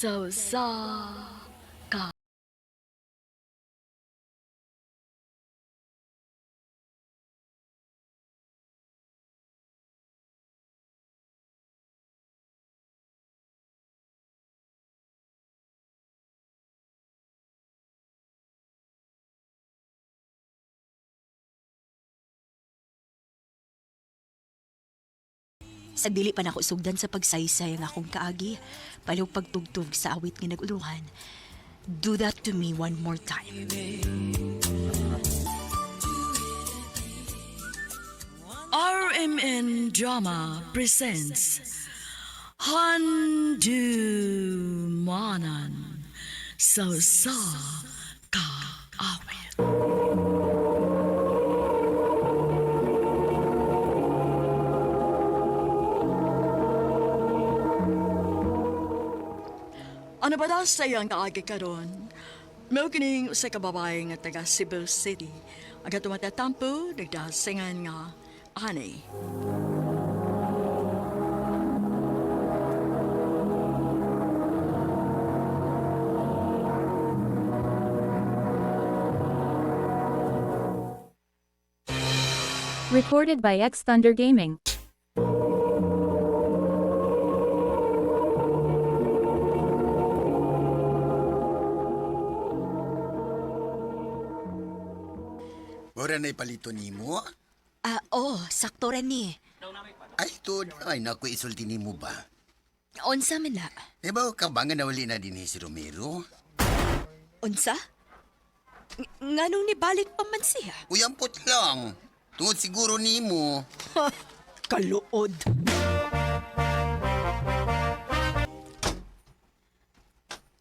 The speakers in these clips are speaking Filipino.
sa ka. Sa dili pa nako sugdan sa pagsaysay ang akong kaagi, palong pagtugtog sa awit nga naguluhan. Do that to me one more time. RMN Drama presents Handumanan sa ka awit. Ano ba daw sa iyang kaagi karon? May kining usa ka babae nga taga Cebu City. Aga tumatatampo, nagdasingan nga ani. Recorded by X Thunder Gaming. Ora na'y palito nimo? Sakto rin ni. Ay, to, ay, naku, isulti nimo ba? Unsa man na? Diba, kabangan na wali na din si Romero? Unsa? Nganong nibalik pa man siya? Uyampot lang. Tungod siguro nimo. Kaluod.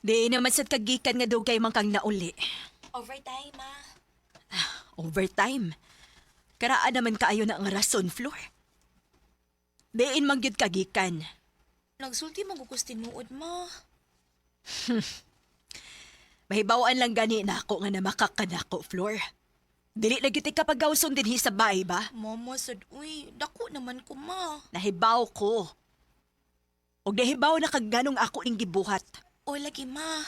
Di naman sa kagikan nga dugay man kang nauli. Overtime, ma. Overtime. Karaan naman kaayo na ang rason, Flor. Diin man gyud kagikan. Nagsulti mo gugos tinuod, ma. Mahibawaan lang gani na ako nga na makakadako, Flor. Dili na gyud kapag gawson dinhi sa bahay ba? Mama, sad, uy, dako naman ko, ma. Nahibaw ko. Og nahibaw na kag ganong ako ning gibuhat. O, lagi, ma.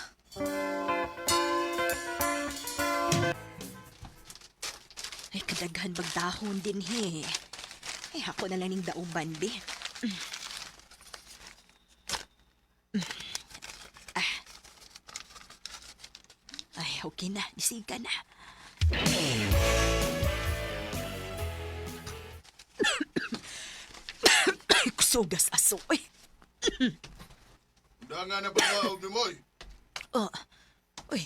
Ay, kadaghan bagdahon din he. Ay, ako na lang ning dauban, be. Ay, okay na. Isiga na. Ay, kusugas aso, eh. Dangan na pagkaog ni Moy. Uy,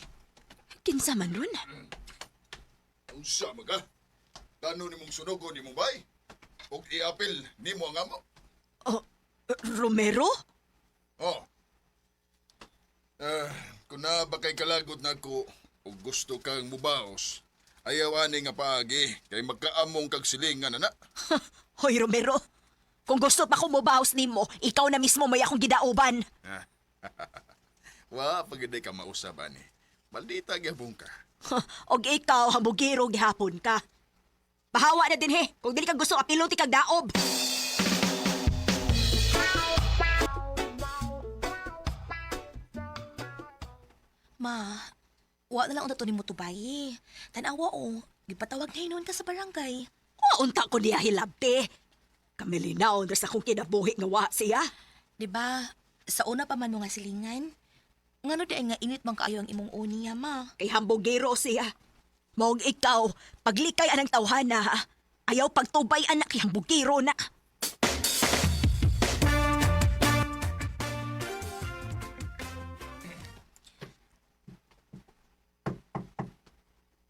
kinsa man ron? Unsa maga? Tano ni mong sunugo ni mong bay? O iapil ni mo ang amo? Romero? Oh. Kung na ba kay kalagot na ko o gusto kang mubaos, ayaw ani nga paagi kay magkaamong kag silingan na. Hoy, Romero. Kung gusto pa ko mubaos nimo, ikaw na mismo may akong gidauban. Wa pagiday ka mausap ani. Maldita gyapon ka. Og ikaw, hambugiro gihapon ka. Bahawa na din he, kung dili ka gusto apiloti kag daob. Ma, wa na lang unta to ni mo tubayi. Tanawa, o. Gipatawag na hinuon ka sa barangay. Unta ko niya hilabte. Kamilinaon sa akong kinabuhi nga wa siya. Di ba, sa una pa man mo nga silingan, ngano di ay nga init man kaayo ang imong uniya, ma. Kay hambugiro siya. Mong ikaw, paglikay anang tawhana, ha? Ayaw pagtubay anak kay hambugiro na.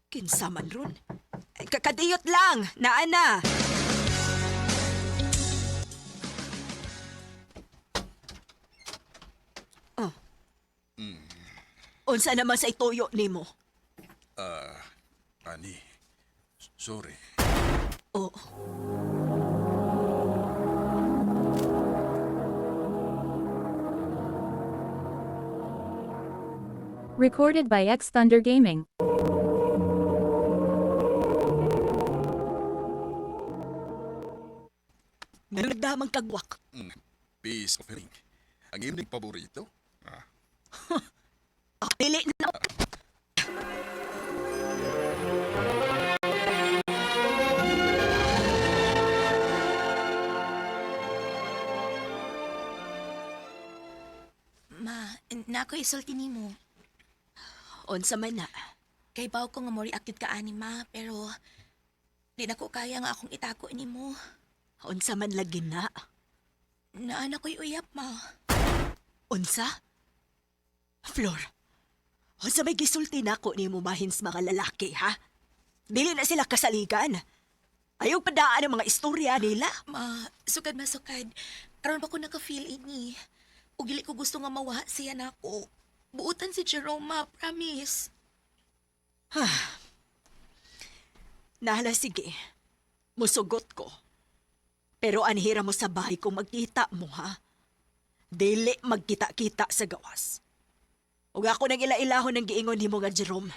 Kinsa man ron? Kakadiyot lang, naana. Oh. Unsa naman sa ituyo nimo? Ani. Sorry. Oh. Recorded by X Thunder Gaming. Nagdamang kagwak. Peace offering. Ang imong paborito? Dili na. Ma, nako isulti nimo. Unsa man na. Kay baw ko nga mori akit ka ani ma, pero di na ko kaya nga akong itako nimo. Unsa man lagi na. Naana ko'y uyap ma. Unsa? Flor, unsa may gisulti nako ni mo mahins mga lalaki, ha? Dili na sila kasaligan. Ayaw padaan ang mga istorya nila. Ma, sukad masukad. Karon pa ko naka-feel ini. Ug dili ko gusto nga mawaha siya nako. Buutan si Jerome ma, promise. Nahala, sige. Musugot ko. Pero anhira mo sa bahay kung magkita mo, ha? Dili magkita-kita sa gawas. Ug ako nang ila-ilahon ng giingon ni mo nga Jerome.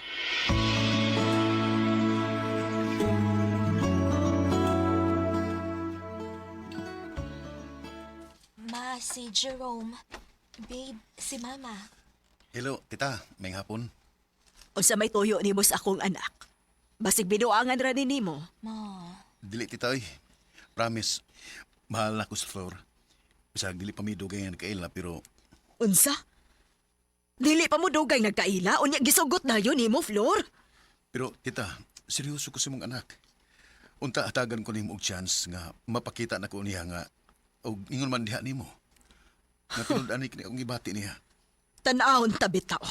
Ma, si Jerome. Babe, si Mama. Hello, tita. May hapon. Unsa may tuyo nimo sa akong anak. Basig binuangan ra ni nimo. Ma, Dili, tita, oy. Promise. Mahal na ko sa Flor. Bisag dili pa may dugay nga nagkaila, pero Unsa? Dili pa mo dugay nagkaila, unya gisugot na yun nimo, Flor. Pero, tita, seryoso ko sa mong anak. Unta hatagan ko nimo og chance nga mapakita na ko niya nga og ingon man diha nimo. Nga tinud-ani kini akong gibati niya. Tanahon ta bitaw.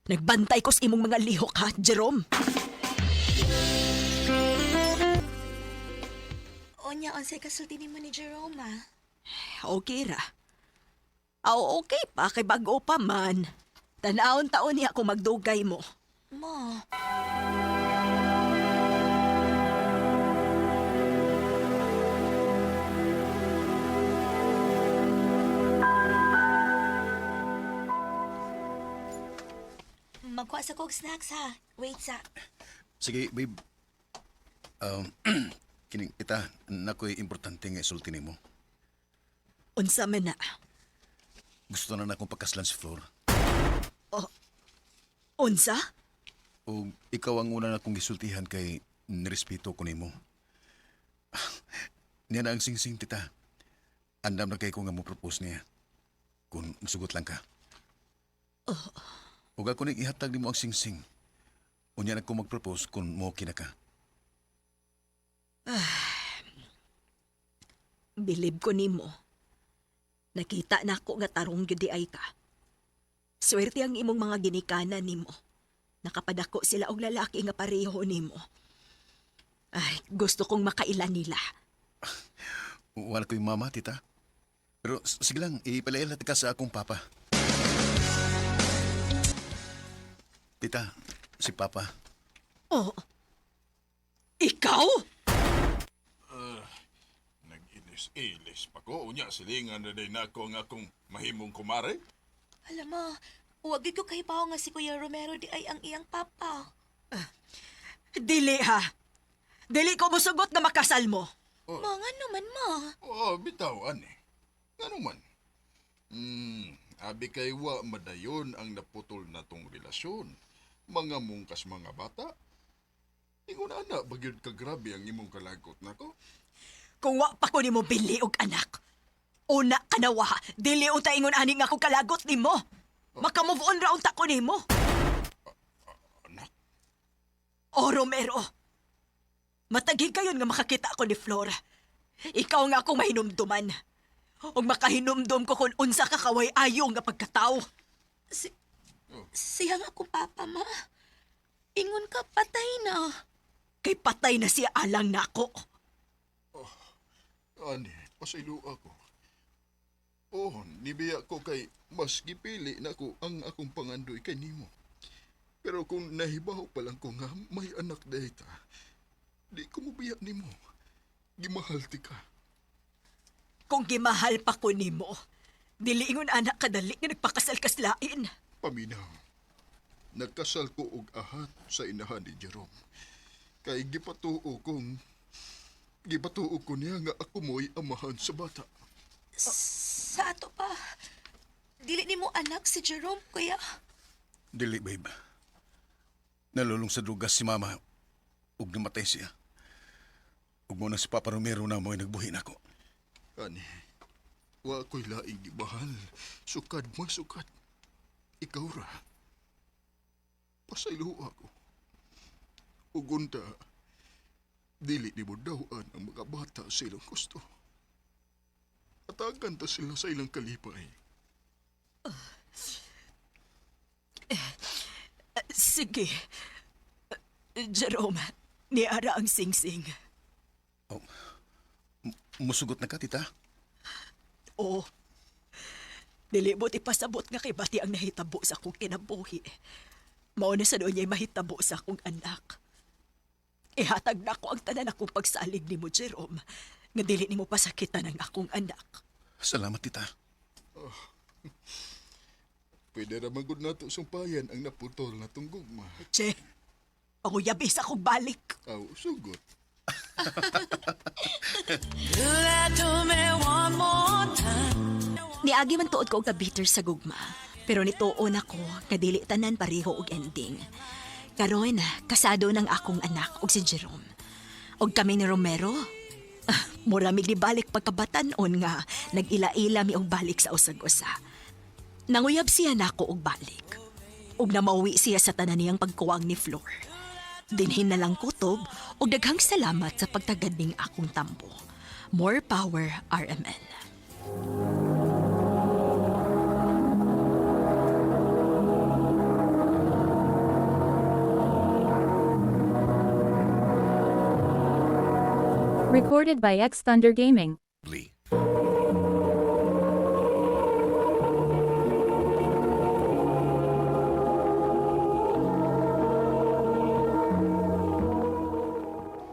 Nagbantay ko sa imong mga lihok, ha, Jerome. onya onsay kasulti nimo ni Jerome ma. Okay ra. Aw, okay pa, kay bago pa man. Tanahon taon niya kung magdugay mo. Ma, magkuha sa kog snacks ha. Wait sa. Sige, babe. Kining tita, nakoy importante nga isulti nimo. Unsa man na. Gusto na akong pakaslan si Flor. Unsa? O ikaw ang una na akong gisultihan kay nirespeto ko nimo. Niya na ang sing-sing, tita. Andam na kay ko nga mo propose niya. Kung musugot lang ka. Ug ako nang ihatag nimo ang sing-sing. Unya na ko mag-propose kung mo kina ka. Bilib ko nimo. Nakita na ako nga tarong gyud di ay ka. Swerte ang imong mga ginikanan nimo. Nakapadako sila og lalaki nga pareho nimo. Ay, gusto kong makailan nila. Wala ko yung mama, tita. Pero sige lang, ipalailat ka sa akong papa. Tita, si papa. Oh. Ikaw? Nag-ilis-ilis pa ko. Unya, silingan na din ako ang akong mahimong kumare. Alam mo, huwag ko kay Pao nga si Kuya Romero di ay ang iyang papa. Dili ha. Dili ko musugot nga makasal mo. Mga naman ma. Oh, bitawan eh. Ano man? Abi kay wa madayon ang naputol na tong relasyon. Mga mungkas mga bata. Ingon ana, bagyod ka grabe ang imong kalagot nako. Kung wa pa ko nimo bili og anak. Una kanawa, dili unta ingon ani nga ako kalagot nimo. Maka-move on ra unta ko nimo. Anak, O Romero. Matagig kayon nga makakita ako ni Flora. Ikaw nga akong mahinumduman. Og makahinumdum ko kung unsa ka kaway ayo nga pagkatao. Siya nga akong papa ma. Ingon ka patay na. Kay patay na siya alang nako. ani, pasaylo ako. Oh, nibiya ko kay mas gipili na ko ang akong pangandoy kay nimo. Pero kung nahibaw pa lang ko nga may anak dayta, di ko mubiya nimo. Gimahal ti ka. Kung gimahal pa ko nimo, dili ingon anak kadali nga nagpakasal kaslain. Paminaw, nagkasal ko og ahat sa inahan ni Jerome. Kay gipatuo ko niya nga ako mo'y amahan sa bata. Sa ato pa. Dili ni mo anak si Jerome, kuya. Dili, babe. Nalulong sa drugas si mama ug namatay siya. Ug mo na si Papa Romero na mo'y nagbuhi nako. Ani, wa ko'y laing gibahal. Sukad mo, sukad. Ikaw ra. Pasaylo ako. Ugunta, dili ni mo dawaan ang mga bata sa ilang gusto. Atagan ta sila sa ilang kalipay. Sige. Jerome, niara ang singsing. Oh, musugot na ka, tita? Oo. Dili mo't ipasabot nga kay bati ang nahitabo sa akong kinabuhi. Mao na sa doon niya'y mahitabo sa akong anak. Ihatag na ko ang tanan akong pagsalig ni mo, Jerome, nga dili ni mo pasakitan ang akong anak. Salamat, tita. Pwede ra magud nato sumpayan ang naputol na tunggugma. Che, panguyabi sa akong balik. Aw, sugot. Niagi man tuod ko og ka-bitter sa gugma, pero nituon ako nga dili tanan pareho og ending. Karon, kasado ng akong anak og si Jerome. Og kami ni Romero, mura mi balik pagkabatan-on nga nag-ila-ila mi og balik sa usag-usa. Nanguyab siya nako og balik. Og namauwi siya sa tanan niyang pagkuwang ni Flor. Dinhin na lang kutob og daghang salamat sa pagtagad ning akong tambo. More power, RMN. Recorded by X Thunder Gaming. Lee.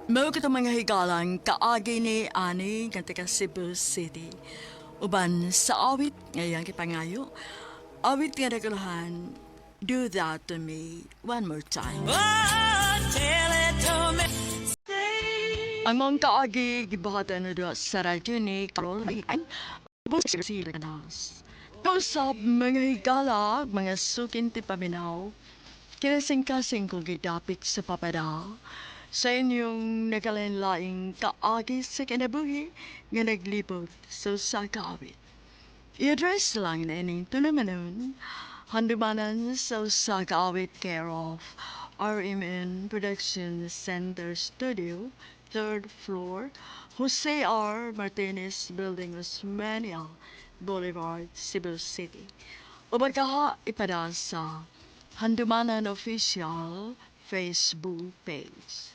Mao kita mga higalang kaagi ni Ani nga taga Cebu City. Uban sa awit ngayang kipangayo, awit nga naguluhan, Do That To Me One More Time. Ang mga kaagi gibahatan na doon sa radyo ni Carol Mayan, bus sila kanas. Kausap mga higala, mga sukin ti paminaw, kinasing-kasing kong gidapit sa papada, sa inyong nagalanlaing kaagi sa kinabuhi nga naglibot sa kawit. I-address lang na ining tulumanon, handumanan sa kawit care of RMN Production Center Studio, 3rd floor, Jose R. Martinez Building, Osmeña Boulevard, Cebu City. O magkaha ipada sa Handumanan Official Facebook page.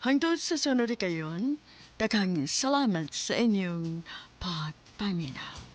Hangtod sa sunod kayon, daghang salamat sa inyong pagpaminaw.